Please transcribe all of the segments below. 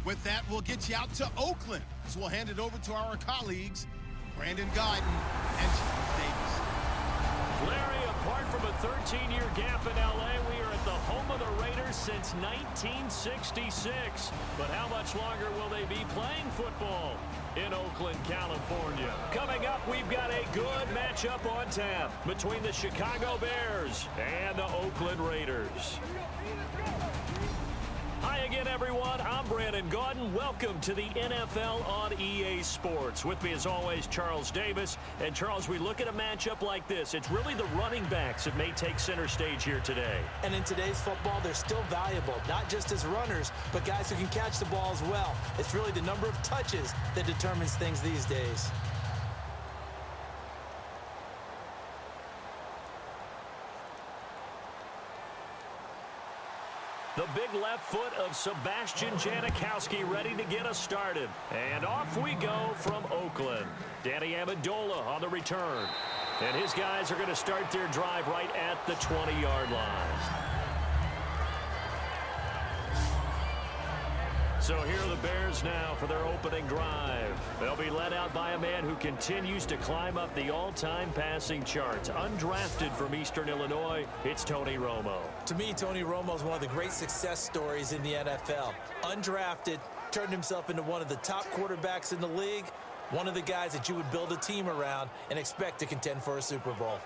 With that, we'll get you out to Oakland, as we'll hand it over to our colleagues, Brandon Guyton and Charles Davis. Larry, apart from a 13-year gap in L.A., we are at the home of the Raiders since 1966. But how much longer will they be playing football in Oakland, California? Coming up, we've got a good matchup on tap between the Chicago Bears and the Oakland Raiders. Hi again, everyone. I'm Brandon Guyton. Welcome to the NFL on EA Sports. With me, as always, Charles Davis. And, Charles, we look at a matchup like this. It's really the running backs that may take center stage here today. And in today's football, they're still valuable, not just as runners, but guys who can catch the ball as well. It's really the number of touches that determines things these days. The big left foot of Sebastian Janikowski ready to get us started. And off we go from Oakland. Danny Amendola on the return. And his guys are going to start their drive right at the 20-yard line. So here are the Bears now for their opening drive. They'll be led out by a man who continues to climb up the all-time passing charts. Undrafted from Eastern Illinois, it's Tony Romo. To me, Tony Romo is one of the great success stories in the NFL. Undrafted, turned himself into one of the top quarterbacks in the league, one of the guys that you would build a team around and expect to contend for a Super Bowl.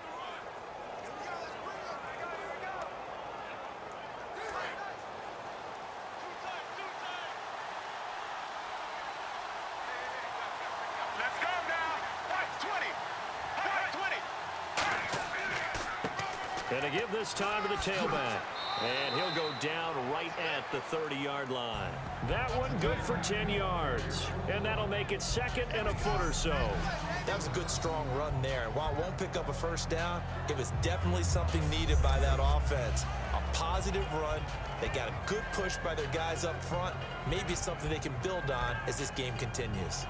And to give this time to the tailback. And he'll go down right at the 30-yard line. That one good for 10 yards. And that'll make it second and a foot or so. That was a good, strong run there. While it won't pick up a first down, it was definitely something needed by that offense. A positive run. They got a good push by their guys up front. Maybe something they can build on as this game continues.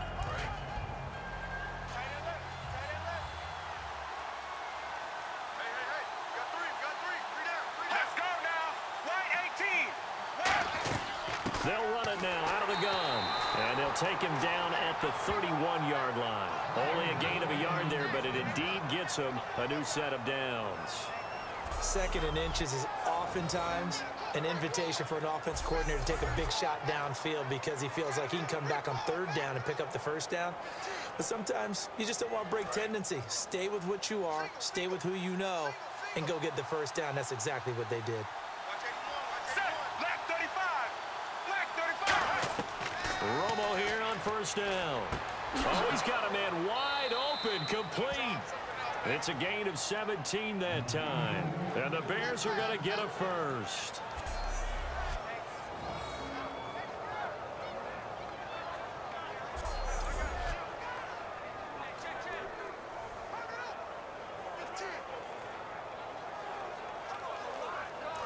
They'll run it now out of the gun. And they'll take him down at the 31-yard line. Only a gain of a yard there, but it indeed gets him a new set of downs. Second and inches is oftentimes an invitation for an offense coordinator to take a big shot downfield because he feels like he can come back on third down and pick up the first down. But sometimes you just don't want to break tendency. Stay with what you are, stay with who you know, and go get the first down. That's exactly what they did. Romo here on first down. Oh, he's got a man wide open, complete. It's a gain of 17 that time. And the Bears are going to get a first.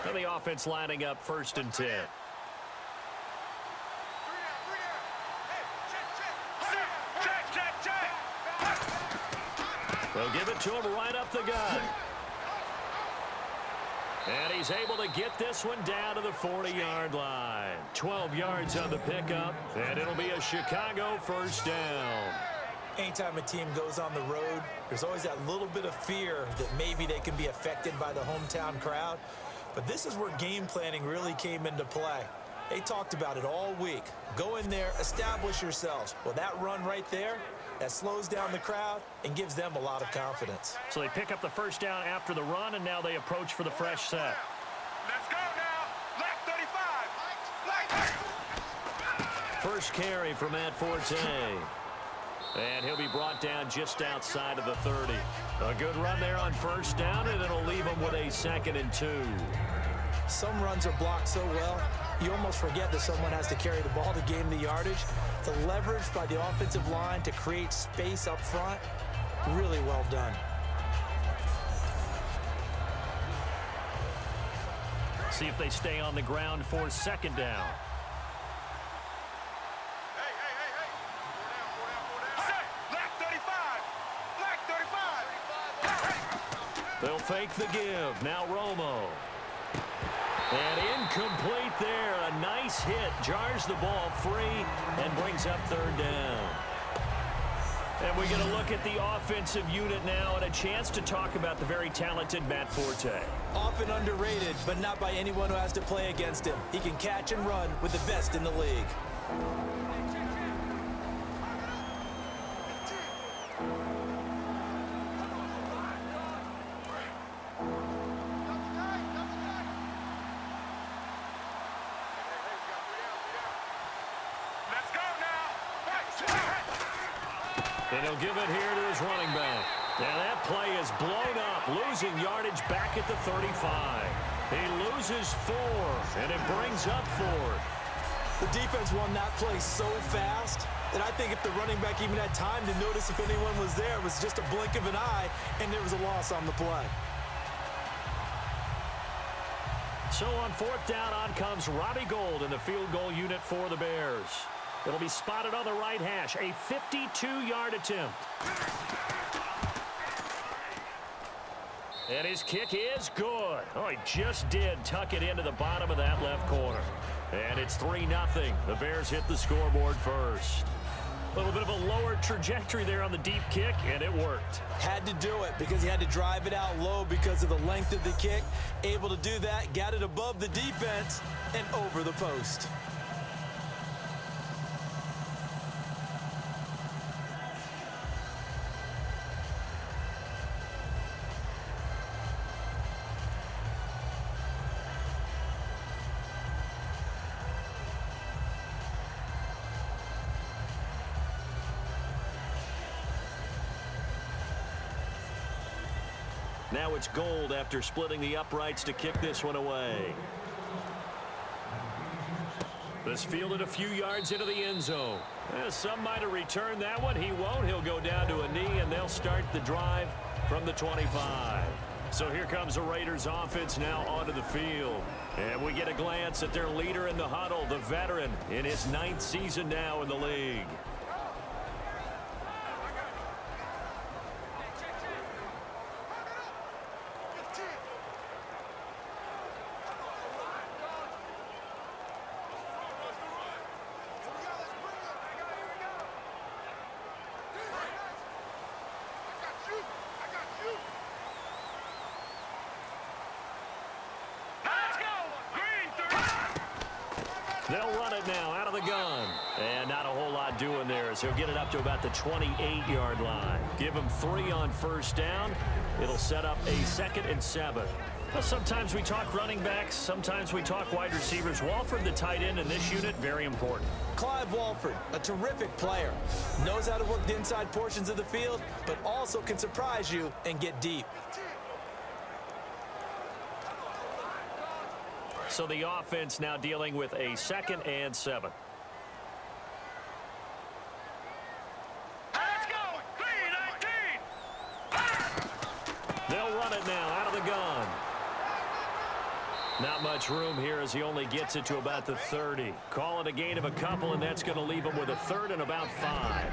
And the offense lining up first and 10. They'll give it to him right up the gut. And he's able to get this one down to the 40-yard line. 12 yards on the pickup, and it'll be a Chicago first down. Anytime a team goes on the road, there's always that little bit of fear that maybe they can be affected by the hometown crowd. But this is where game planning really came into play. They talked about it all week. Go in there, establish yourselves. Well, that run right there, that slows down the crowd and gives them a lot of confidence. So they pick up the first down after the run, and now they approach for the fresh set. Let's go now. Black 35. First carry for Matt Forte. And he'll be brought down just outside of the 30. A good run there on first down, and it'll leave him with a 2nd and 2. Some runs are blocked so well, you almost forget that someone has to carry the ball to gain the yardage. The leverage by the offensive line to create space up front, really well done. See if they stay on the ground for 2nd down. They'll fake the give. Now Romo. And incomplete there. A nice hit. Jars the ball free and brings up third down. And we get a look at the offensive unit now and a chance to talk about the very talented Matt Forte. Often underrated, but not by anyone who has to play against him. He can catch and run with the best in the league. And he'll give it here to his running back. And that play is blown up, losing yardage back at the 35. He loses 4, and it brings up 4. The defense won that play so fast that I think if the running back even had time to notice if anyone was there, it was just a blink of an eye, and there was a loss on the play. So on 4th down, on comes Robbie Gould in the field goal unit for the Bears. It'll be spotted on the right hash. A 52-yard attempt. And his kick is good. Oh, he just did tuck it into the bottom of that left corner. And it's 3-0. The Bears hit the scoreboard first. A little bit of a lower trajectory there on the deep kick, and it worked. Had to do it because he had to drive it out low because of the length of the kick. Able to do that, got it above the defense and over the post. Now it's Gould after splitting the uprights to kick this one away. This fielded a few yards into the end zone. Some might have returned that one. He won't. He'll go down to a knee, and they'll start the drive from the 25. So here comes the Raiders offense now onto the field. And we get a glance at their leader in the huddle, the veteran in his 9th season now in the league. They'll run it now out of the gun. And not a whole lot doing there as he'll get it up to about the 28-yard line. Give him 3 on 1st down. It'll set up a 2nd and 7. Well, sometimes we talk running backs. Sometimes we talk wide receivers. Walford, the tight end in this unit, very important. Clive Walford, a terrific player. Knows how to work the inside portions of the field, but also can surprise you and get deep. So the offense now dealing with a 2nd and 7. Let's go! 3-19! They'll run it now out of the gun. Not much room here as he only gets it to about the 30. Call it a gain of a couple, and that's going to leave him with a 3rd and about 5.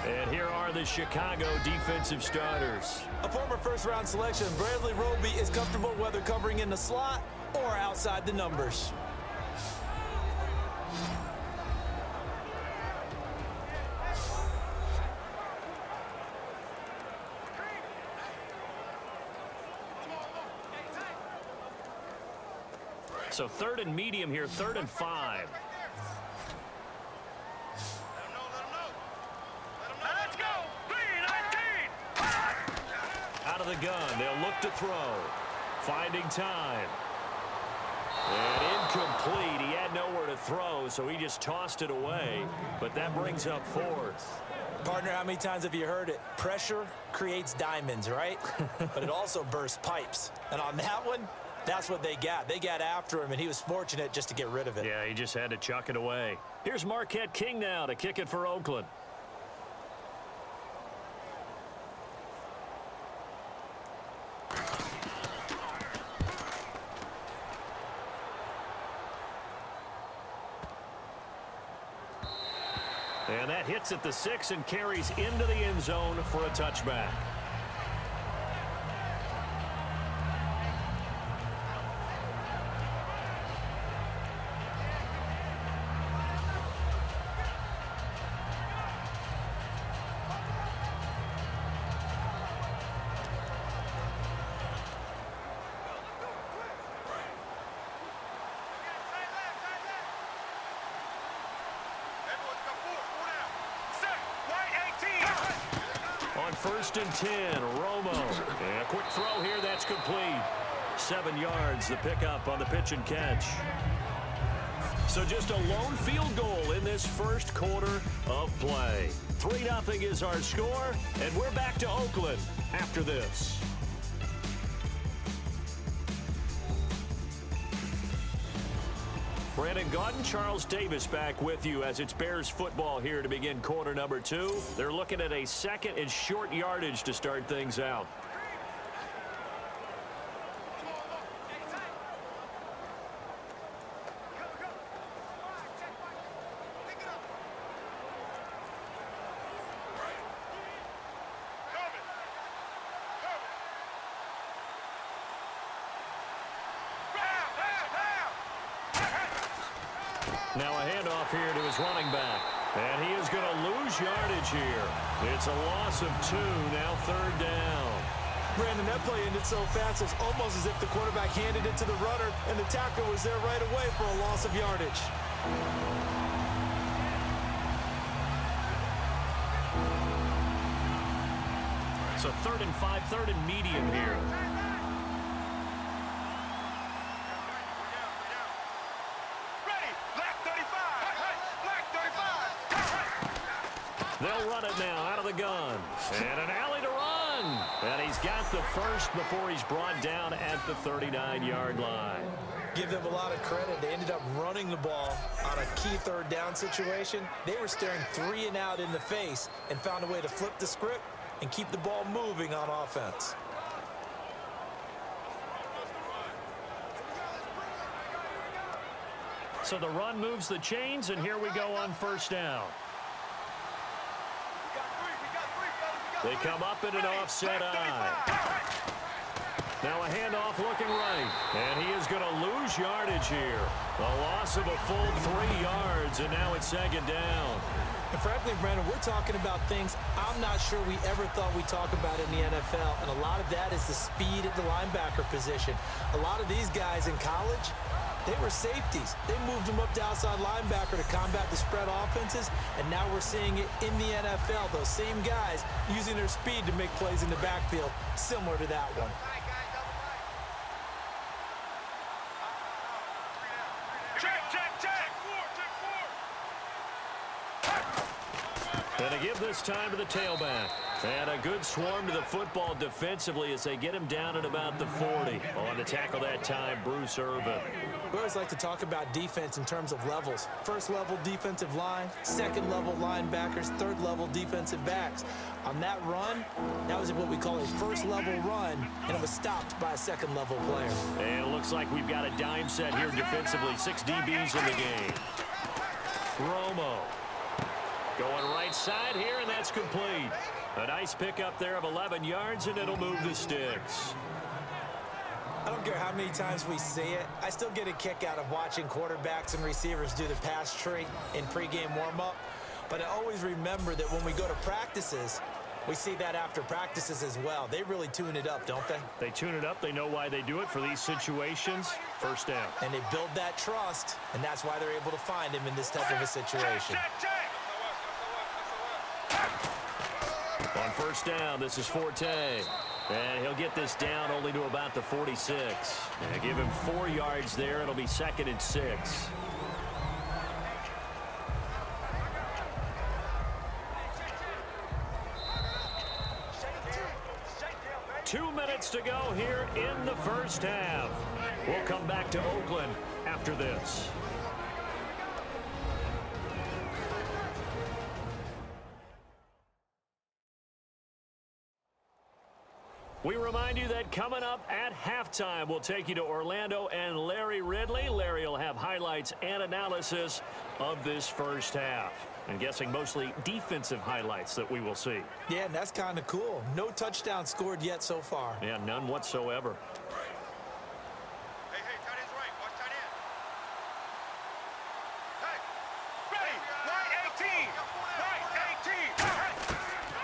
And here are the Chicago defensive starters. A former first-round selection, Bradley Roby is comfortable whether covering in the slot or outside the numbers. So 3rd and medium here, 3rd and 5. Let's go! 3-19! Out of the gun, they'll look to throw. Finding time. And incomplete. He had nowhere to throw, so he just tossed it away. But that brings up 4th. Partner, how many times have you heard it? Pressure creates diamonds, right? But it also bursts pipes. And on that one, that's what they got. They got after him, and he was fortunate just to get rid of it. Yeah, he just had to chuck it away. Here's Marquette King now to kick it for Oakland. And that hits at the 6 and carries into the end zone for a touchback. 1st and 10. Romo. And a quick throw here. That's complete. 7 yards, the pickup on the pitch and catch. So just a lone field goal in this first quarter of play. 3-0 is our score, and we're back to Oakland after this. Brandon Gaudin, Charles Davis back with you as it's Bears football here to begin quarter number 2. They're looking at a 2nd and short yardage to start things out. Now a handoff here to his running back. And he is going to lose yardage here. It's a loss of 2, now 3rd down. Brandon, that play ended so fast, it's almost as if the quarterback handed it to the runner, and the tackler was there right away for a loss of yardage. So 3rd and 5, 3rd and medium here. They'll run it now out of the gun. And an alley to run. And he's got the first before he's brought down at the 39-yard line. Give them a lot of credit. They ended up running the ball on a key 3rd down situation. They were staring 3 and out in the face and found a way to flip the script and keep the ball moving on offense. So the run moves the chains, and here we go on 1st down. They come up in an offset eye. Now a handoff looking right. And he is going to lose yardage here. A loss of a full 3 yards, and now it's 2nd down. And frankly, Brandon, we're talking about things I'm not sure we ever thought we'd talk about in the NFL. And a lot of that is the speed at the linebacker position. A lot of these guys in college, they were safeties. They moved them up to outside linebacker to combat the spread offenses, and now we're seeing it in the NFL. Those same guys using their speed to make plays in the backfield, similar to that one. And to give this time to the tailback. And a good swarm to the football defensively as they get him down at about the 40. On the tackle that time, Bruce Irvin. We always like to talk about defense in terms of levels. 1st level defensive line, 2nd level linebackers, 3rd level defensive backs. On that run, that was what we call a 1st level run, and it was stopped by a 2nd level player. And it looks like we've got a dime set here defensively. 6 DBs in the game. Romo going right side here, and that's complete. A nice pickup there of 11 yards, and it'll move the sticks. I don't care how many times we see it. I still get a kick out of watching quarterbacks and receivers do the pass tree in pregame warm-up. But I always remember that when we go to practices, we see that after practices as well. They really tune it up, don't they? They tune it up. They know why they do it for these situations. 1st down. And they build that trust, and that's why they're able to find him in this type of a situation. On 1st down, this is Forte. And he'll get this down only to about the 46. And give him 4 yards there. It'll be 2nd and 6. Two minutes to go here in the first half. We'll come back to Oakland after this. We remind you that coming up at halftime, we'll take you to Orlando and Larry Ridley. Larry will have highlights and analysis of this first half. I'm guessing mostly defensive highlights that we will see. Yeah, and that's kind of cool. No touchdown scored yet so far. Yeah, none whatsoever. Hey, tight end's right. Watch tight end. Hey, ready. Right 18.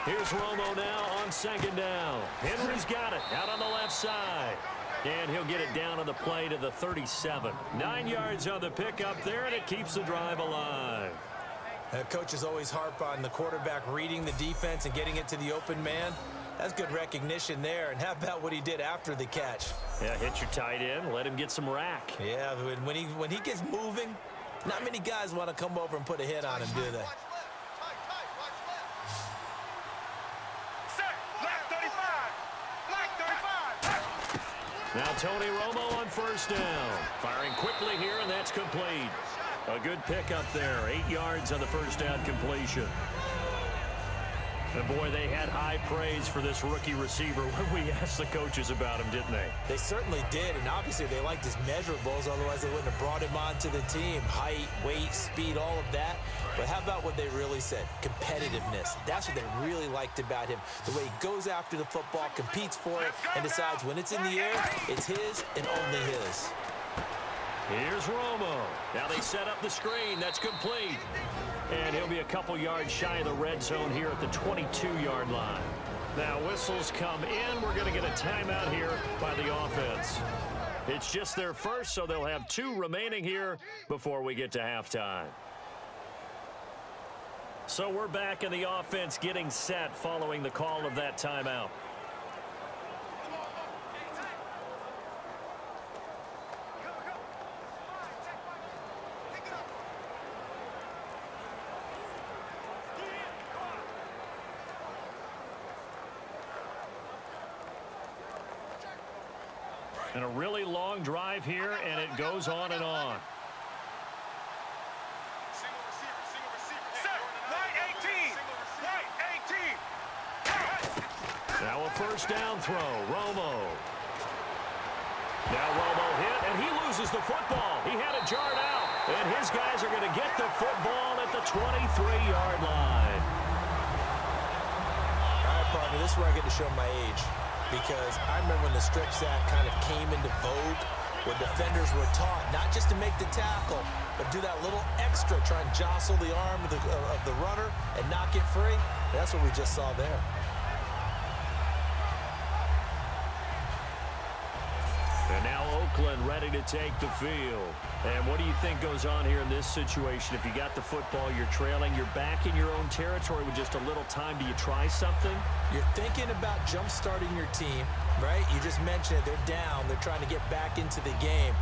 Here's Romo now on 2nd down. Henry's got it out on the left side. And he'll get it down on the play to the 37. 9 yards on the pickup there, and it keeps the drive alive. Coaches always harp on the quarterback reading the defense and getting it to the open man. That's good recognition there. And how about what he did after the catch? Yeah, hit your tight end, let him get some rack. Yeah, when he gets moving, not many guys want to come over and put a hit on him, do they? Set. Black 35. Black 35. Now Tony Romo on first down. Firing quickly here, and that's complete. A good pickup there. 8 yards on the first down completion. And boy, they had high praise for this rookie receiver when we asked the coaches about him, didn't they? They certainly did, and obviously they liked his measurables, otherwise they wouldn't have brought him onto the team. Height, weight, speed, all of that. But how about what they really said? Competitiveness. That's what they really liked about him. The way he goes after the football, competes for it, and decides when it's in the air, it's his and only his. Here's Romo. Now they set up the screen. That's complete. And he'll be a couple yards shy of the red zone here at the 22-yard line. Now whistles come in. We're going to get a timeout here by the offense. It's just their first, so they'll have 2 remaining here before we get to halftime. So we're back in the offense getting set following the call of that timeout. And a really long drive here, and it goes on and on. Single receiver. Set. White 18. White 18. Now a first down throw. Romo. Now Romo hit, and he loses the football. He had it jarred out, and his guys are going to get the football at the 23-yard line. All right, partner, this is where I get to show my age. Because I remember when the strip sack kind of came into vogue, where defenders were taught not just to make the tackle, but do that little extra, try and jostle the arm of the runner and knock it free. And that's what we just saw there. And now Oakland ready to take the field. And what do you think goes on here in this situation? If you got the football, you're trailing, you're back in your own territory with just a little time. Do you try something? You're thinking about jump-starting your team, right? You just mentioned it. They're down. They're trying to get back into the game.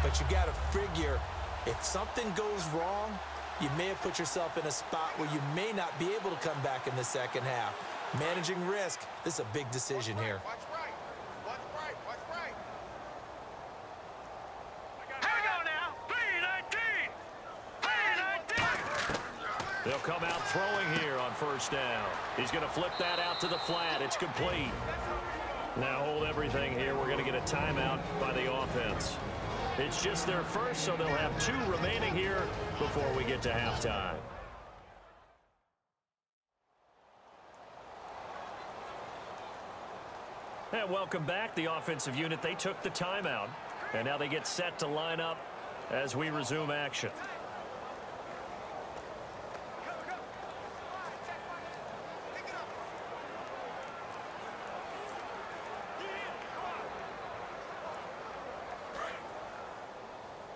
But you got to figure, if something goes wrong, you may have put yourself in a spot where you may not be able to come back in the second half. Managing risk, this is a big decision here. Watch right. Watch right. Watch right. Here we go now. 3-19. They'll come out throwing here on first down. He's going to flip that out to the flat. It's complete. Now hold everything here. We're going to get a timeout by the offense. It's just their first, so they'll have 2 remaining here before we get to halftime. And welcome back, the offensive unit. They took the timeout, and now they get set to line up as we resume action.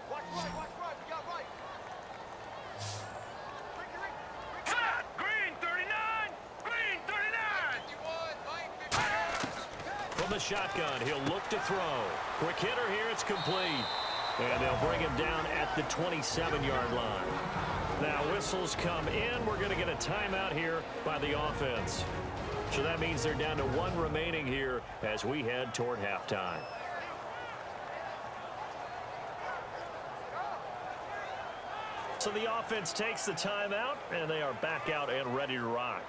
Watch right. Watch right. We got right. Green 39. Green 39. 51. From the shotgun, he'll look to throw. Quick hitter here, it's complete. And they'll bring him down at the 27-yard line. Now whistles come in. We're going to get a timeout here by the offense. So that means they're down to 1 remaining here as we head toward halftime. So the offense takes the timeout, and they are back out and ready to rock.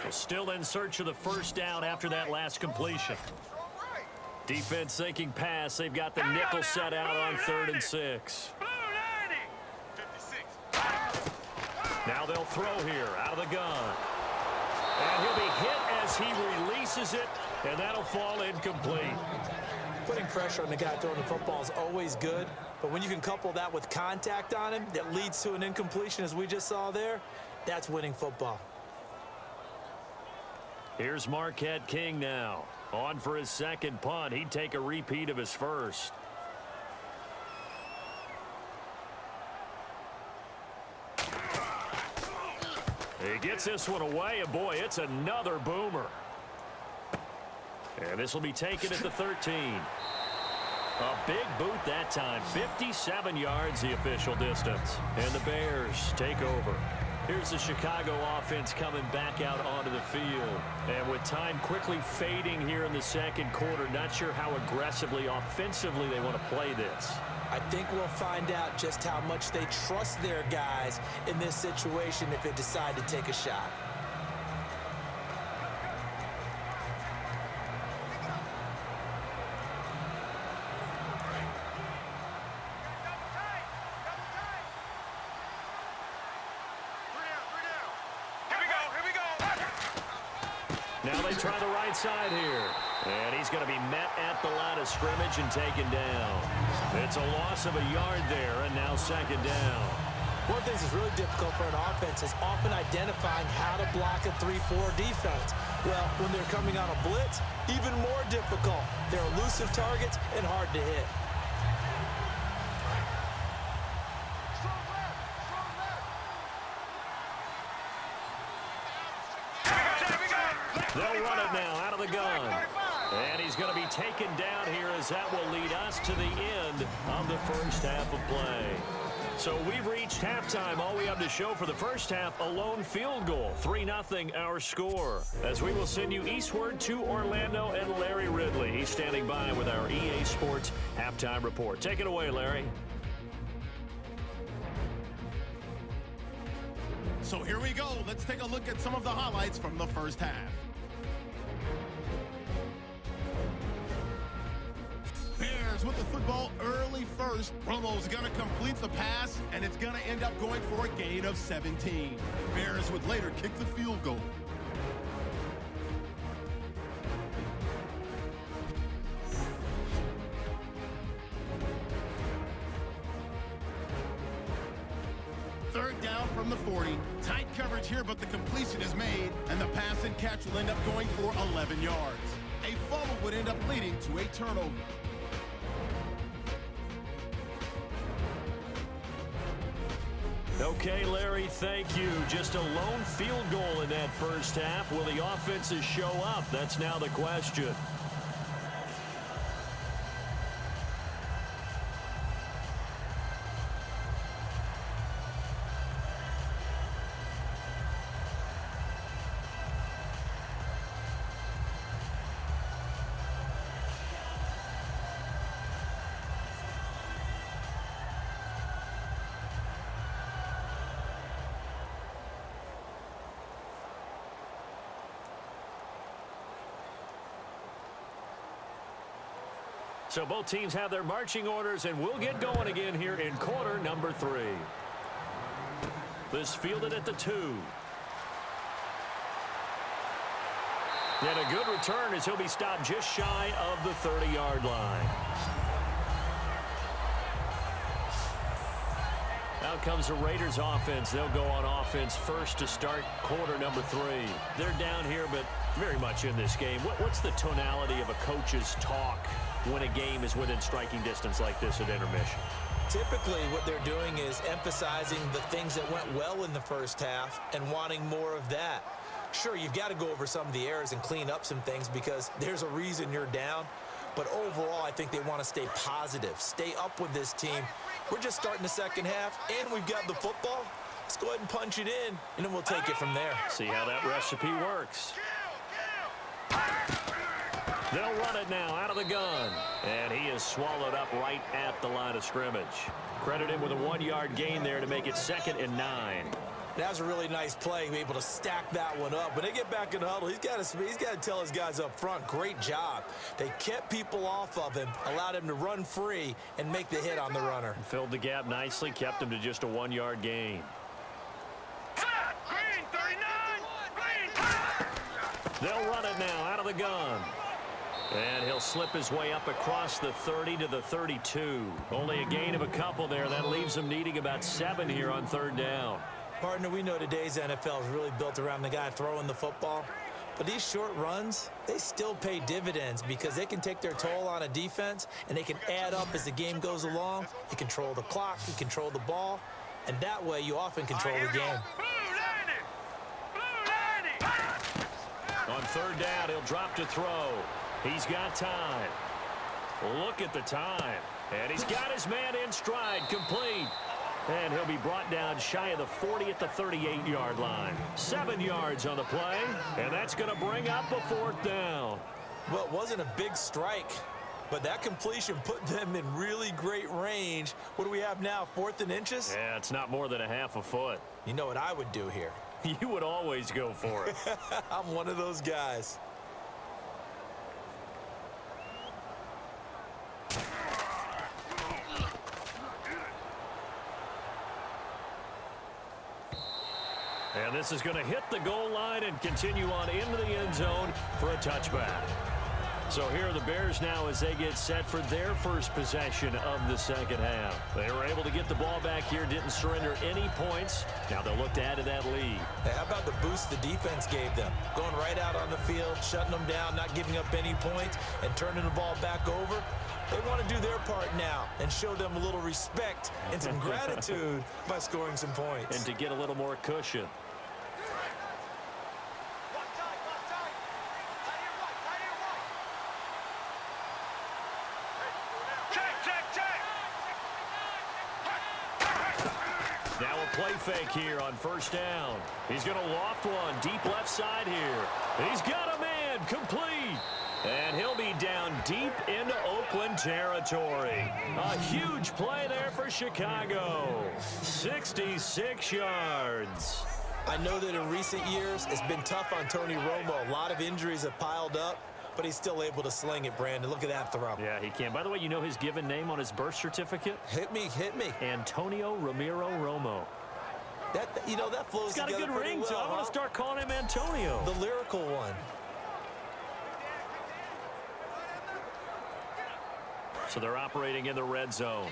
Still in search of the first down after that last completion. Defense thinking pass. They've got the nickel set out on 3rd and 6. Blue 90. 56. Now they'll throw here out of the gun. And he'll be hit as he releases it, and that'll fall incomplete. Putting pressure on the guy throwing the football is always good, but when you can couple that with contact on him that leads to an incompletion, as we just saw there, that's winning football. Here's Marquette King now. On for his second punt. He'd take a repeat of his first. He gets this one away, and boy, it's another boomer. And this will be taken at the 13. A big boot that time. 57 yards the official distance. And the Bears take over. Here's the Chicago offense coming back out onto the field. And with time quickly fading here in the second quarter, not sure how aggressively, offensively they want to play this. I think we'll find out just how much they trust their guys in this situation if they decide to take a shot. Now they try the right side here. And he's going to be met at the line of scrimmage and taken down. It's a loss of a yard there, and now second down. One of the things that's really difficult for an offense is often identifying how to block a 3-4 defense. Well, when they're coming on a blitz, even more difficult. They're elusive targets and hard to hit. They'll run it now out of the gun. And he's going to be taken down here as that will lead us to the end of the first half of play. So we've reached halftime. All we have to show for the first half, a lone field goal. 3-0 our score. As we will send you eastward to Orlando and Larry Ridley. He's standing by with our EA Sports halftime report. Take it away, Larry. So here we go. Let's take a look at some of the highlights from the first half. Bears with the football early first. Romo's going to complete the pass, and it's going to end up going for a gain of 17. Bears would later kick the field goal. Third down from the 40. Tight coverage here, but the completion is made, and the pass and catch will end up going for 11 yards. A fumble would end up leading to a turnover. Okay, Larry, thank you. Just a lone field goal in that first half. Will the offenses show up? That's now the question. So both teams have their marching orders, and we'll get going again here in quarter number 3. This fielded at the 2. And a good return as he'll be stopped just shy of the 30-yard line. Out comes the Raiders offense. They'll go on offense first to start quarter number 3. They're down here, but very much in this game. What's the tonality of a coach's talk when a game is within striking distance like this at intermission? Typically, what they're doing is emphasizing the things that went well in the first half and wanting more of that. Sure, you've got to go over some of the errors and clean up some things because there's a reason you're down. But overall, I think they want to stay positive, stay up with this team. We're just starting the second half, and we've got the football. Let's go ahead and punch it in, and then we'll take it from there. See how that recipe works. They'll run it now out of the gun. And he is swallowed up right at the line of scrimmage. Credit him with a 1-yard gain there to make it 2nd and 9. That was a really nice play, be able to stack that one up. When they get back in the huddle, he's got to tell his guys up front, great job. They kept people off of him, allowed him to run free and make the hit on the runner. Filled the gap nicely, kept him to just a 1-yard gain. Green, 39! Green! They'll run it now out of the gun. And he'll slip his way up across the 30 to the 32. Only a gain of a couple there. That leaves him needing about 7 here on 3rd down. Partner, we know today's NFL is really built around the guy throwing the football. But these short runs, they still pay dividends because they can take their toll on a defense, and they can add up as the game goes along. You control the clock, you control the ball, and that way you often control the game. On third down, he'll drop to throw. He's got time. Look at the time. And he's got his man in stride, complete. And he'll be brought down shy of the 40 at the 38-yard line. 7 yards on the play, and that's going to bring up a fourth down. Well, it wasn't a big strike, but that completion put them in really great range. What do we have now, 4th and inches? Yeah, it's not more than a half a foot. You know what I would do here? You would always go for it. I'm one of those guys. And this is going to hit the goal line and continue on into the end zone for a touchback. So here are the Bears now as they get set for their first possession of the second half. They were able to get the ball back here, didn't surrender any points. Now they'll look to add to that lead. Hey, how about the boost the defense gave them? Going right out on the field, shutting them down, not giving up any points, and turning the ball back over. They want to do their part now and show them a little respect and some gratitude by scoring some points. And to get a little more cushion. Now a play fake here on first down. He's going to loft one deep left side here. He's got a man complete. And he'll be down deep into Oakland territory. A huge play there for Chicago. 66 yards. I know that in recent years, it's been tough on Tony Romo. A lot of injuries have piled up, but he's still able to sling it, Brandon. Look at that throw. Yeah, he can. By the way, you know his given name on his birth certificate? Hit me, hit me. Antonio Ramiro Romo. That flows He's got a good ring, well, too. I want to start calling him Antonio. The lyrical one. So they're operating in the red zone. Here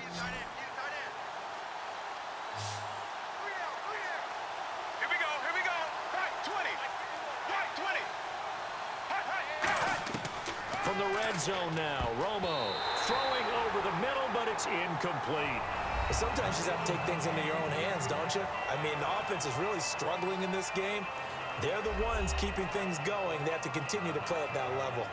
we go. Right 20. Right 20. From the red zone now, Romo throwing over the middle, but it's incomplete. Sometimes you just have to take things into your own hands, don't you? I mean, the offense is really struggling in this game. They're the ones keeping things going. They have to continue to play at that level.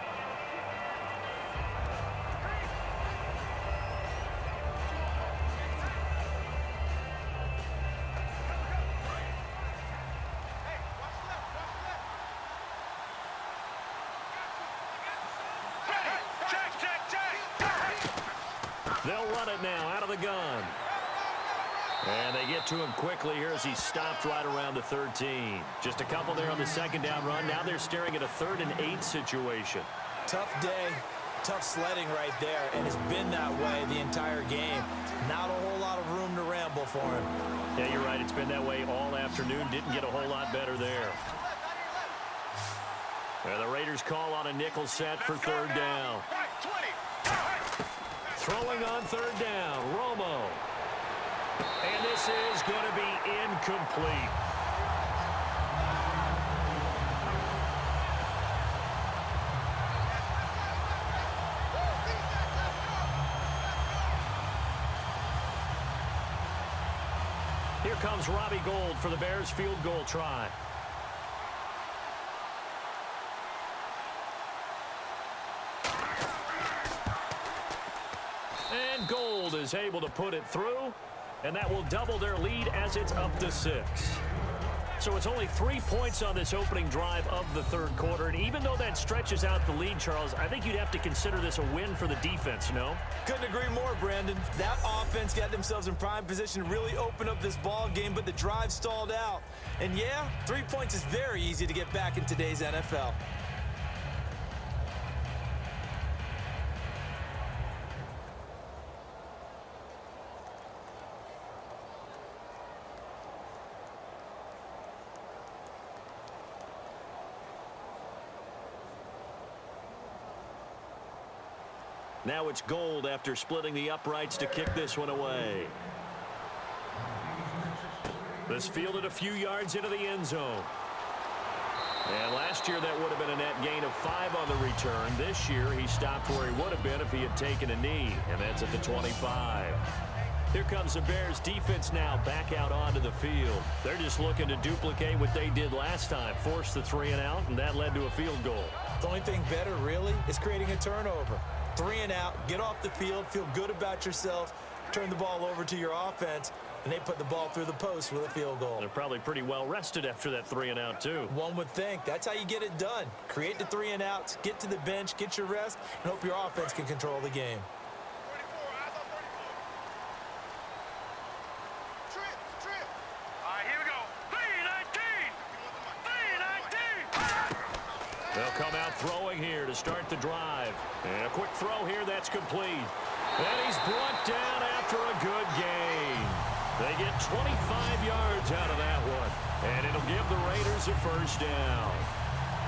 They'll run it now out of the gun. And they get to him quickly here as he stopped right around the 13. Just a couple there on the second down run. Now they're staring at a 3rd and 8 situation. Tough day, tough sledding right there, and it's been that way the entire game. Not a whole lot of room to ramble for him. Yeah, you're right. It's been that way all afternoon. Didn't get a whole lot better there. And the Raiders call on a nickel set for 3rd down. Throwing on 3rd down, Romo. And this is going to be incomplete. Here comes Robbie Gould for the Bears field goal try. And Gould is able to put it through, and that will double their lead as it's up to 6. So it's only 3 points on this opening drive of the 3rd quarter, and even though that stretches out the lead, Charles, I think you'd have to consider this a win for the defense, no? Couldn't agree more, Brandon. That offense got themselves in prime position to really open up this ball game, but the drive stalled out. And yeah, 3 points is very easy to get back in today's NFL. Now it's Gould after splitting the uprights to kick this one away. This fielded a few yards into the end zone. And last year, that would have been a net gain of 5 on the return. This year, he stopped where he would have been if he had taken a knee, and that's at the 25. Here comes the Bears defense now back out onto the field. They're just looking to duplicate what they did last time, force the 3 and out, and that led to a field goal. The only thing better, really, is creating a turnover. 3 and out, get off the field, feel good about yourself, turn the ball over to your offense, and they put the ball through the post with a field goal. They're probably pretty well rested after that 3 and out, too. One would think. That's how you get it done. Create the 3 and outs, get to the bench, get your rest, and hope your offense can control the game. 34, trip. All right, here we go. 3-19. They'll come out throwing here to start the drive. And a quick throw here, that's complete. And he's brought down after a good gain. They get 25 yards out of that one. And it'll give the Raiders a first down.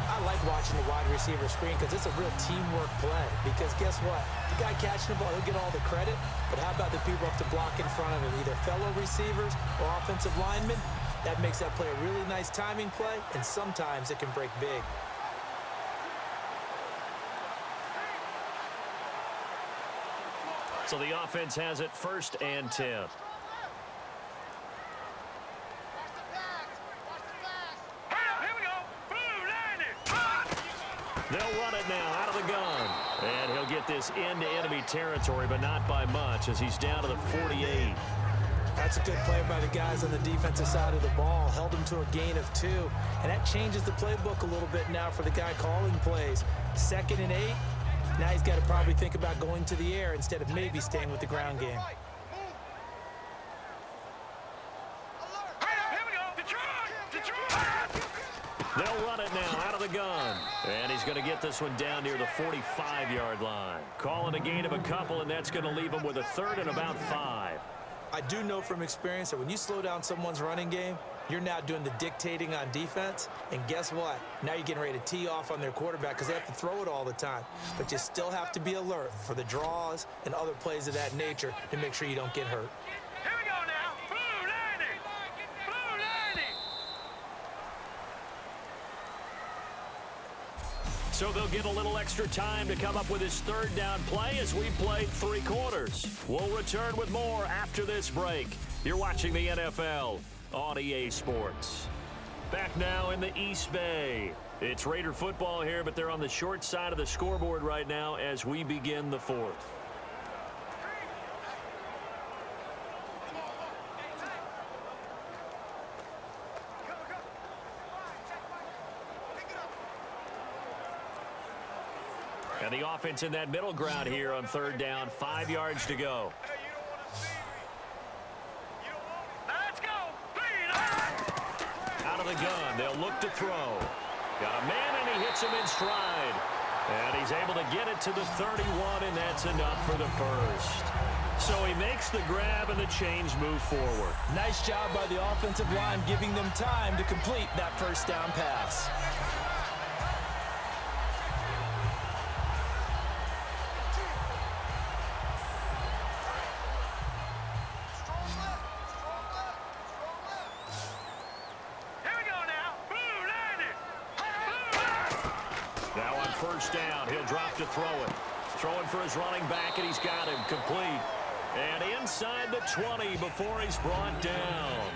I like watching the wide receiver screen because it's a real teamwork play. Because guess what? The guy catching the ball, he'll get all the credit. But how about the people up to block in front of him, either fellow receivers or offensive linemen? That makes that play a really nice timing play, and sometimes it can break big. So the offense has it 1st and 10. Watch the pass. Here we go. Blue 90. They'll run it now out of the gun. And he'll get this into enemy territory, but not by much as he's down to the 48. That's a good play by the guys on the defensive side of the ball. Held him to a gain of 2. And that changes the playbook a little bit now for the guy calling plays. 2nd and 8. Now he's got to probably think about going to the air instead of maybe staying with the ground game. Here we go. Detroit. They'll run it now out of the gun. And he's going to get this one down near the 45-yard line. Calling a gain of a couple, and that's going to leave him with a 3rd and about 5. I do know from experience that when you slow down someone's running game, you're now doing the dictating on defense. And guess what? Now you're getting ready to tee off on their quarterback because they have to throw it all the time. But you still have to be alert for the draws and other plays of that nature to make sure you don't get hurt. Here we go now. Blue 90. Blue 90. So they'll get a little extra time to come up with his 3rd down play as we played 3 quarters. We'll return with more after this break. You're watching the NFL on EA Sports. Back now in the East Bay. It's Raider football here, but they're on the short side of the scoreboard right now as we begin the 4th. And the offense in that middle ground here on 3rd down, 5 yards to go. Hey, you don't want to see me. You don't want me. Let's go. Out of the gun, they'll look to throw. Got a man, and he hits him in stride. And he's able to get it to the 31, and that's enough for the first. So he makes the grab, and the chains move forward. Nice job by the offensive line giving them time to complete that 1st down pass. Here we go now. Blue 90. Blue 90. Now on 1st down, he'll drop to throw it. Throwing for his running back, and he's got him complete. And inside the 20 before he's brought down.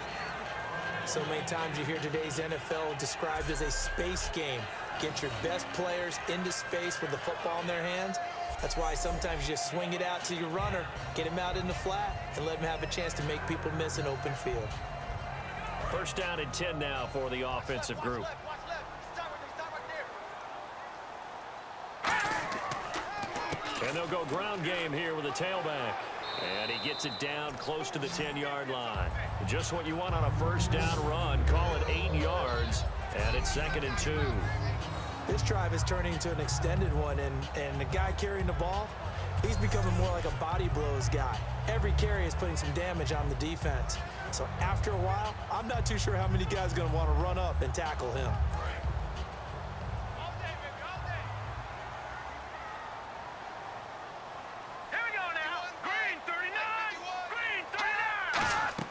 So many times you hear today's NFL described as a space game. Get your best players into space with the football in their hands. That's why sometimes you just swing it out to your runner, get him out in the flat, and let him have a chance to make people miss an open field. 1st down and 10 now for the offensive group. Watch left. Stop right there. And they'll go ground game here with a tailback. And he gets it down close to the 10-yard line. Just what you want on a 1st down run. Call it 8 yards. And it's 2nd and 2. This drive is turning into an extended one, and the guy carrying the ball, he's becoming more like a body blows guy. Every carry is putting some damage on the defense. So after a while, I'm not too sure how many guys are going to want to run up and tackle him. Here we go now. Green 39. Green 39.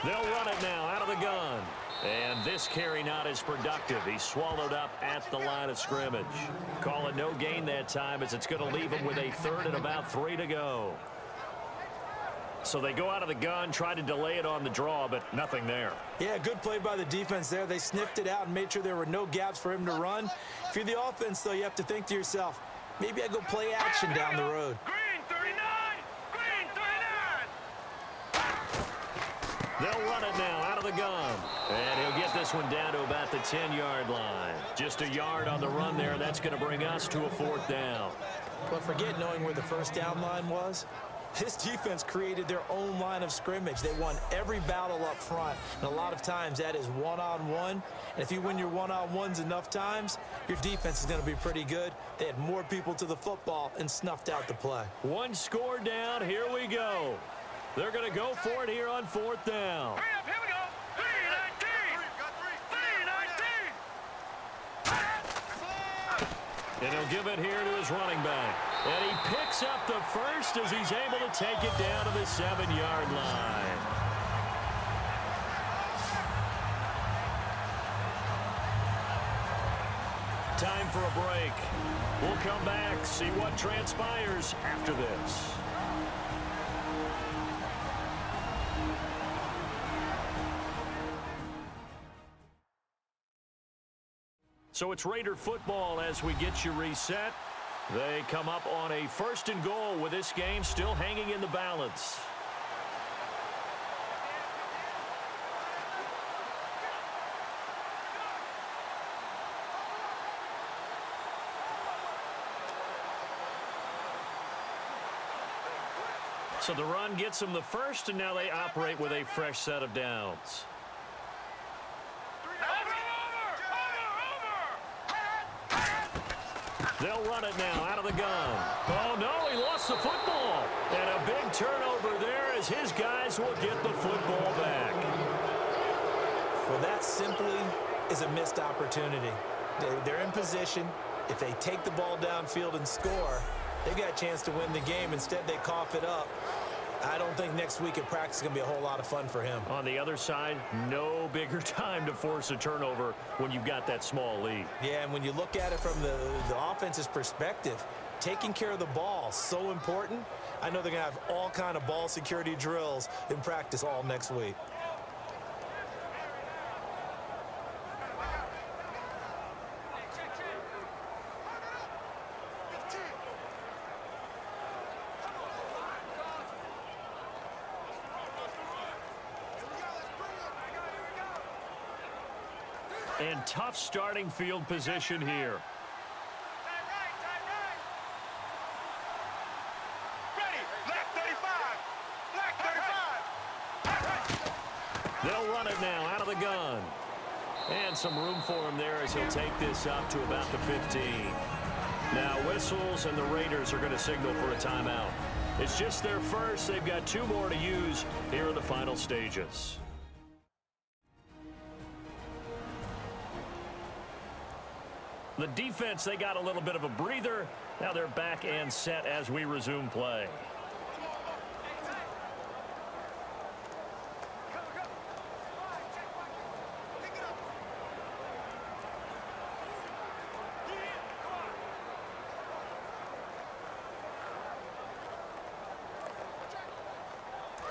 They'll run it now out of the gun. And this carry not as productive. He's swallowed up at the line of scrimmage. Call it no gain that time as it's going to leave him with a third and about 3 to go. So they go out of the gun, try to delay it on the draw, but nothing there. Yeah, good play by the defense there. They sniffed it out and made sure there were no gaps for him to run. If you're the offense, though, you have to think to yourself, maybe I go play action down the road. Green 39! Green 39! They'll run it now out of the gun. And he'll get this one down to about the 10-yard line. Just a yard on the run there. That's going to bring us to a 4th down. But forget knowing where the first down line was. This defense created their own line of scrimmage. They won every battle up front. And a lot of times that is one-on-one. And if you win your one-on-ones enough times, your defense is going to be pretty good. They had more people to the football and snuffed out the play. One score down. Here we go. They're going to go for it here on 4th down. Hurry up, here we go! 3-19! 3-19! And he'll give it here to his running back. And he picks up the first as he's able to take it down to the 7-yard line. Time for a break. We'll come back, see what transpires after this. So it's Raider football as we get you reset. They come up on a 1st and goal with this game still hanging in the balance. So the run gets them the first, and now they operate with a fresh set of downs. They'll run it now out of the gun. Oh, no, he lost the football. And a big turnover there as his guys will get the football back. Well, that simply is a missed opportunity. They're in position. If they take the ball downfield and score, they've got a chance to win the game. Instead, they cough it up. I don't think next week at practice is going to be a whole lot of fun for him. On the other side, no bigger time to force a turnover when you've got that small lead. Yeah, and when you look at it from the offense's perspective, taking care of the ball, so important. I know they're going to have all kind of ball security drills in practice all next week. And tough starting field position here. Ready, left 35, left 35. They'll run it now out of the gun. And some room for him there as he'll take this up to about the 15. Now whistles and the Raiders are going to signal for a timeout. It's just their first. They've got 2 more to use here in the final stages. The defense, they got a little bit of a breather. Now they're back and set as we resume play.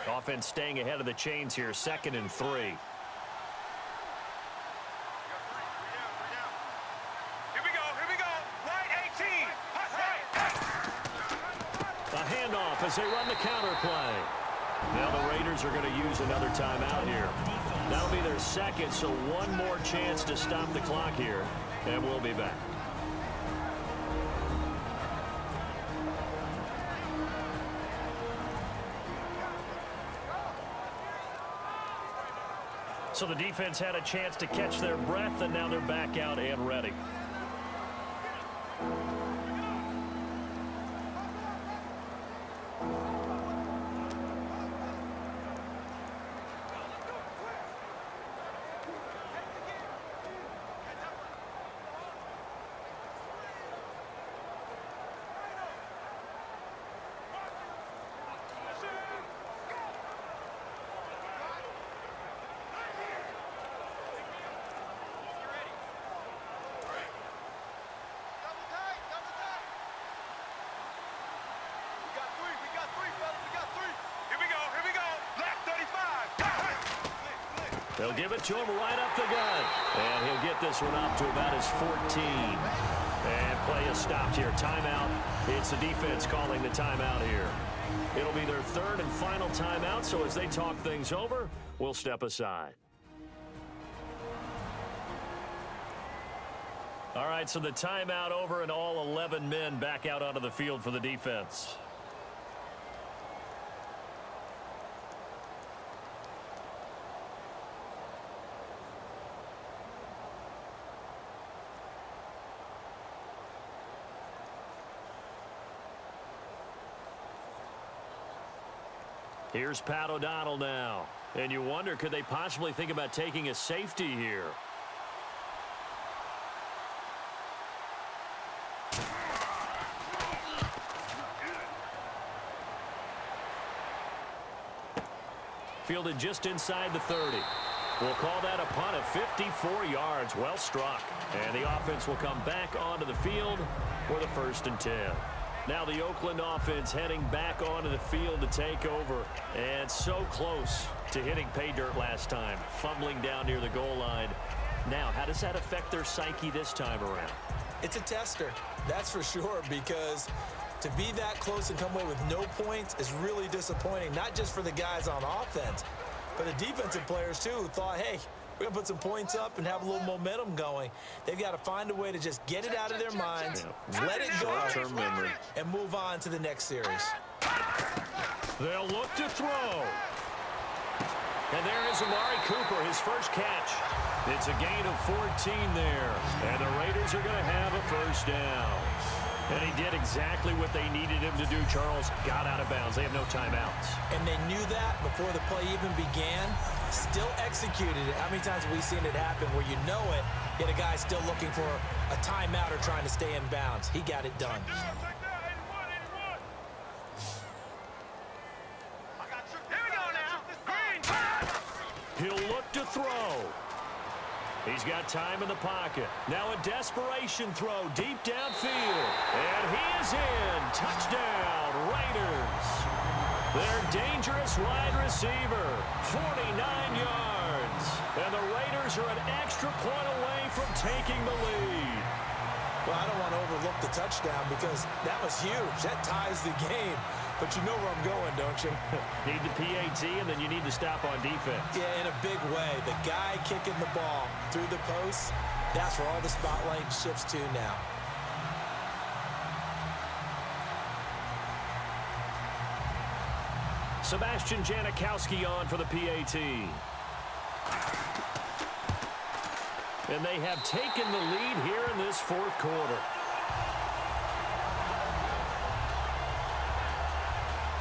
Offense staying ahead of the chains here, 2nd and 3. As they run the counter play. Now the Raiders are going to use another timeout here. That'll be their 2nd, so one more chance to stop the clock here, and we'll be back. So the defense had a chance to catch their breath, and now they're back out and ready. They'll give it to him right up the gut. And he'll get this one up to about his 14. And play is stopped here. Timeout. It's the defense calling the timeout here. It'll be their third and final timeout, so as they talk things over, we'll step aside. All right, so the timeout over and all 11 men back out onto the field for the defense. Here's Pat O'Donnell now. And you wonder, could they possibly think about taking a safety here? Fielded just inside the 30. We'll call that a punt of 54 yards. Well struck. And the offense will come back onto the field for the 1st and 10. Now the Oakland offense heading back onto the field to take over. And so close to hitting pay dirt last time. Fumbling down near the goal line. Now, how does that affect their psyche this time around? It's a tester, that's for sure, because to be that close and come away with no points is really disappointing, not just for the guys on offense, but the defensive players, too, who thought, hey, we're going to put some points up and have a little momentum going. They've got to find a way to just get it out of their minds, let it go, and move on to the next series. They'll look to throw. And there is Amari Cooper, his first catch. It's a gain of 14 there. And the Raiders are going to have a first down. And he did exactly what they needed him to do, Charles. Got out of bounds. They have no timeouts. And they knew that before the play even began. Still executed it. How many times have we seen it happen where you know it, yet a guy still looking for a timeout or trying to stay in bounds? He got it done. He'll look to throw. He's got time in the pocket. Now a desperation throw deep downfield. And he is in. Touchdown, Raiders. Their dangerous wide receiver, 49 yards. And the Raiders are an extra point away from taking the lead. Well, I don't want to overlook the touchdown because that was huge. That ties the game. But you know where I'm going, don't you? Need the PAT, and then you need to stop on defense. Yeah, in a big way. The guy kicking the ball through the post, that's where all the spotlight shifts to now. Sebastian Janikowski on for the PAT. And they have taken the lead here in this 4th quarter.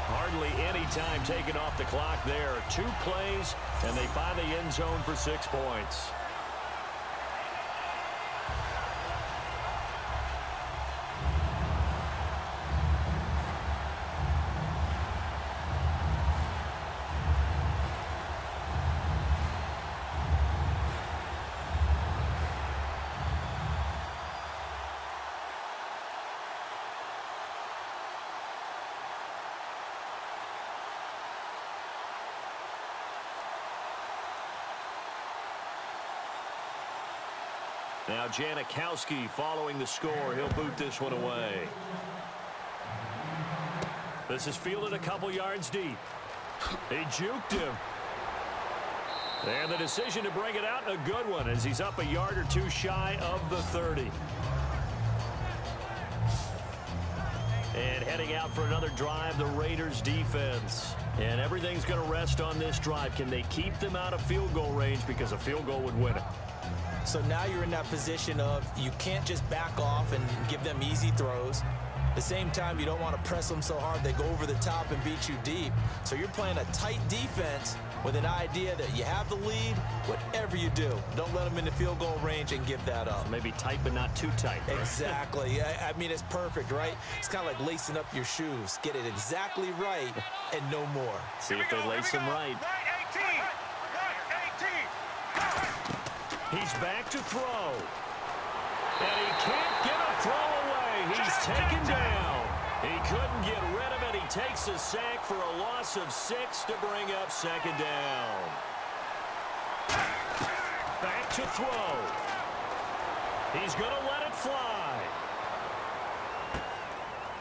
Hardly any time taken off the clock there. 2 plays, and they find the end zone for 6 points. Now Janikowski following the score. He'll boot this one away. This is fielded a couple yards deep. He juked him. And the decision to bring it out, a good one, as he's up a yard or 2 shy of the 30. And heading out for another drive, the Raiders defense. And everything's going to rest on this drive. Can they keep them out of field goal range, because a field goal would win it? So now you're in that position of you can't just back off and give them easy throws. At the same time, you don't want to press them so hard they go over the top and beat you deep. So you're playing a tight defense with an idea that you have the lead, whatever you do. Don't let them in the field goal range and give that up. Maybe tight, but not too tight. Right? Exactly. I mean, it's perfect, right? It's kind of like lacing up your shoes. Get it exactly right and no more. See if they lace them right. He's back to throw. And he can't get a throw away. He's taken down. He couldn't get rid of it. He takes a sack for a loss of 6 to bring up 2nd down. to throw. He's going to let it fly.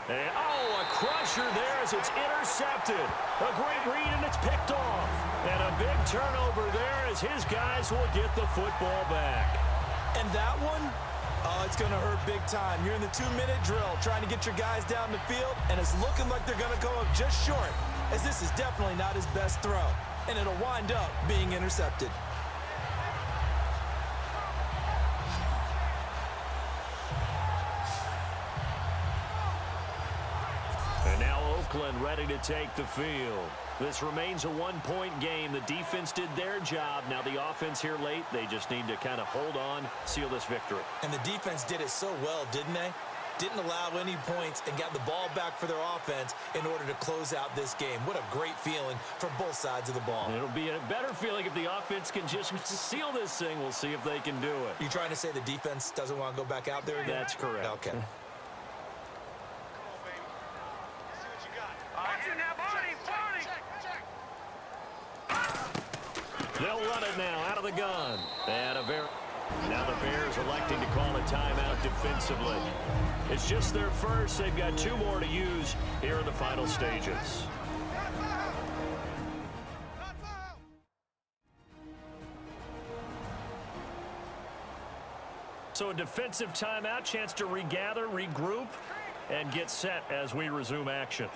And, a crusher there as it's intercepted. A great read, and it's picked off. And a big turnover there as his guys will get the football back. And that one, it's going to hurt big time. You're in the 2-minute drill trying to get your guys down the field, and it's looking like they're going to go up just short, as this is definitely not his best throw. And it'll wind up being intercepted. And now Oakland ready to take the field. This remains a one-point game. The defense did their job. Now the offense here late, they just need to kind of hold on, seal this victory. And the defense did it so well, didn't they? Didn't allow any points and got the ball back for their offense in order to close out this game. What a great feeling for both sides of the ball. It'll be a better feeling if the offense can just seal this thing. We'll see if they can do it. You trying to say the defense doesn't want to go back out there again? That's correct. Okay. They'll run it now out of the gun. And now the Bears electing to call a timeout defensively. It's just their first. They've got 2 more to use here in the final stages. So a defensive timeout, chance to regather, regroup, and get set as we resume action.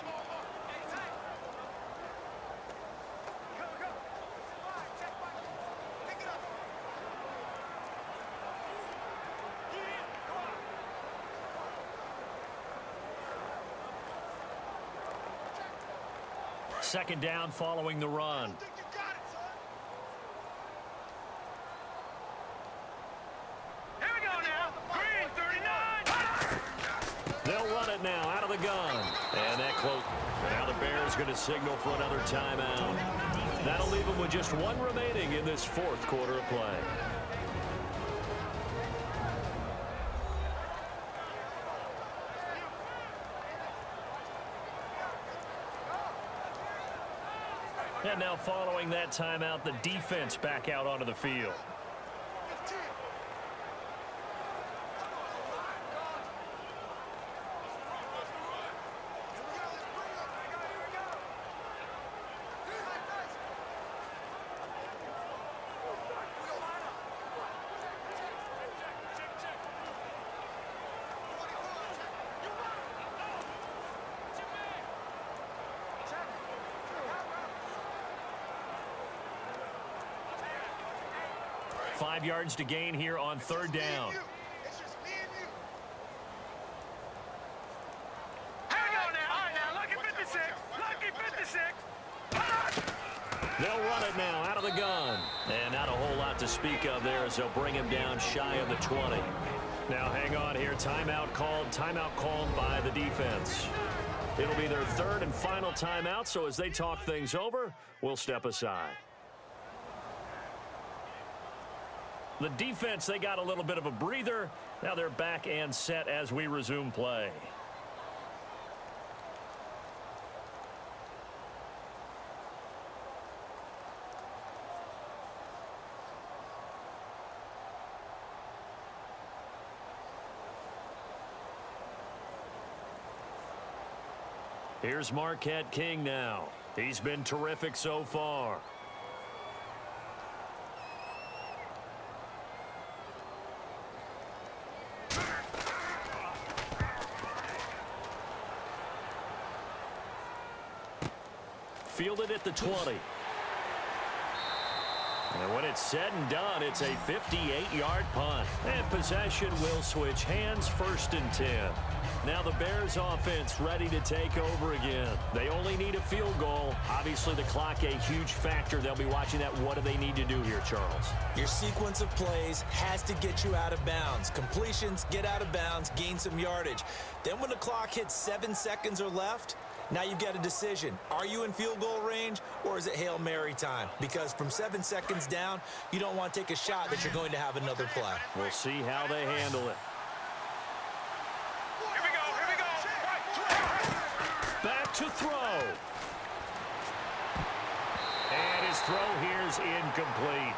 Second down following the run. Here we go now. Green 39. They'll run it now out of the gun. And that close. Now the Bears going to signal for another timeout. That'll leave them with just 1 remaining in this 4th quarter of play. And now following that timeout, the defense back out onto the field. Five yards to gain here on 3rd down. Here we go now. All right, now, lucky 56. Lucky 56. They'll run it now out of the gun. And not a whole lot to speak of there as they'll bring him down shy of the 20. Now hang on here. Timeout called by the defense. It'll be their 3rd and final timeout, so as they talk things over, we'll step aside. The defense, they got a little bit of a breather. Now they're back and set as we resume play. Here's Marquette King now. He's been terrific so far. Fielded at the 20. And when it's said and done, it's a 58-yard punt. And possession will switch hands, 1st and 10. Now the Bears offense ready to take over again. They only need a field goal. Obviously the clock a huge factor. They'll be watching that. What do they need to do here, Charles? Your sequence of plays has to get you out of bounds. Completions, get out of bounds, gain some yardage. Then when the clock hits 7 seconds or left, now you've got a decision. Are you in field goal range, or is it Hail Mary time? Because from 7 seconds down, you don't want to take a shot that you're going to have another play. We'll see how they handle it. Here we go. Back to throw. And his throw here is incomplete.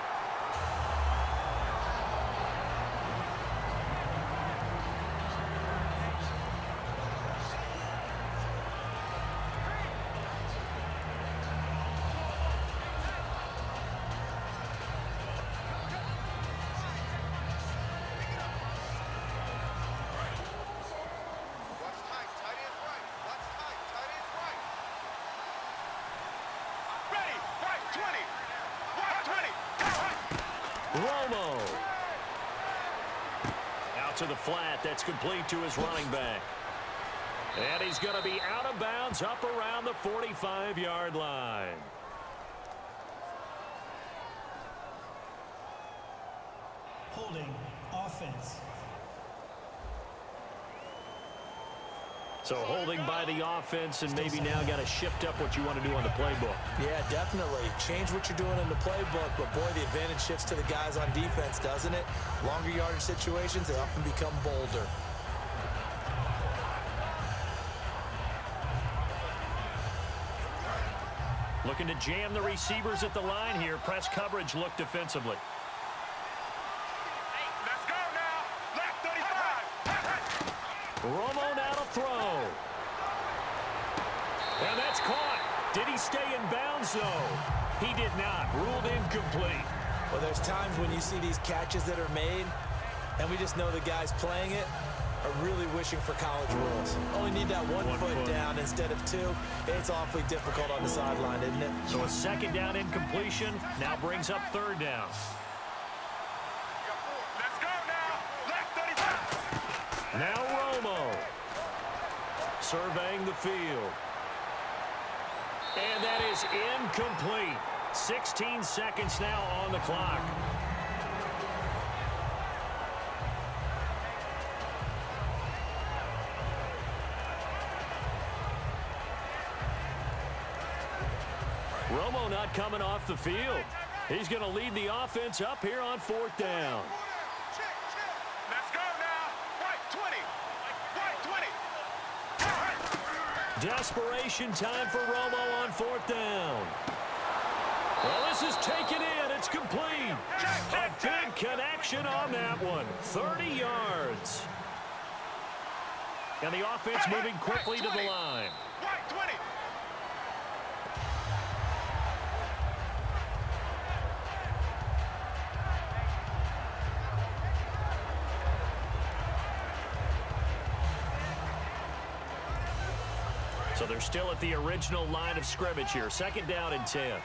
to the flat. That's complete to his running back. And he's going to be out of bounds up around the 45-yard line. Holding offense. So holding by the offense, and maybe now got to shift up what you want to do on the playbook. Yeah, definitely. Change what you're doing in the playbook, but boy, the advantage shifts to the guys on defense, doesn't it? Longer yardage situations, they often become bolder. Looking to jam the receivers at the line here. Press coverage look defensively. Let's go now. Left 35. Romo now to throw. And that's caught. Did he stay in bounds, though? He did not. Ruled incomplete. Well, there's times when you see these catches that are made, and we just know the guys playing it are really wishing for college rules. Only need that one foot down instead of two. It's awfully difficult on the sideline, isn't it? So a second down incompletion now brings up third down. Let's go now. Left 35. Now Romo surveying the field. And that is incomplete. 16 seconds now on the clock. Romo not coming off the field. He's going to lead the offense up here on fourth down. Let's go now. Right 20. Right 20. Desperation time for Romo on fourth down. Well, this is taken in. It's complete. A big connection on that one. 30 yards. And the offense moving quickly to the line. Right 20. So they're still at the original line of scrimmage here. Second down and 10.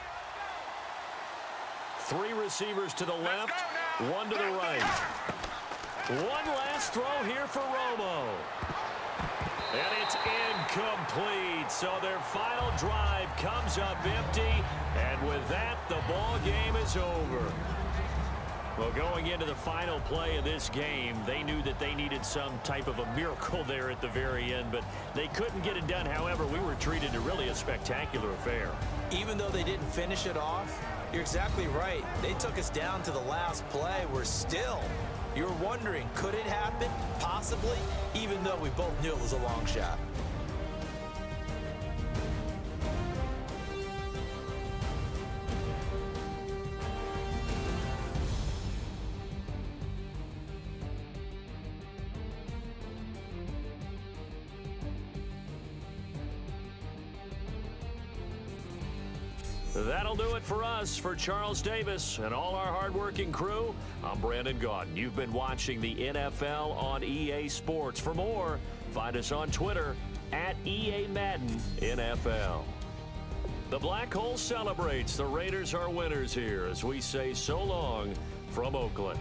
3 receivers to the left, 1 to the right. One last throw here for Romo. And it's incomplete. So their final drive comes up empty. And with that, the ball game is over. Well, going into the final play of this game, they knew that they needed some type of a miracle there at the very end, but they couldn't get it done. However, we were treated to really a spectacular affair. Even though they didn't finish it off, you're exactly right. They took us down to the last play. We're still, you're wondering, could it happen? Possibly, even though we both knew it was a long shot. That'll do it for us. For Charles Davis and all our hardworking crew, I'm Brandon Gaudin. You've been watching the NFL on EA Sports. For more, find us on Twitter at EA Madden NFL. The Black Hole celebrates. The Raiders are winners here as we say so long from Oakland.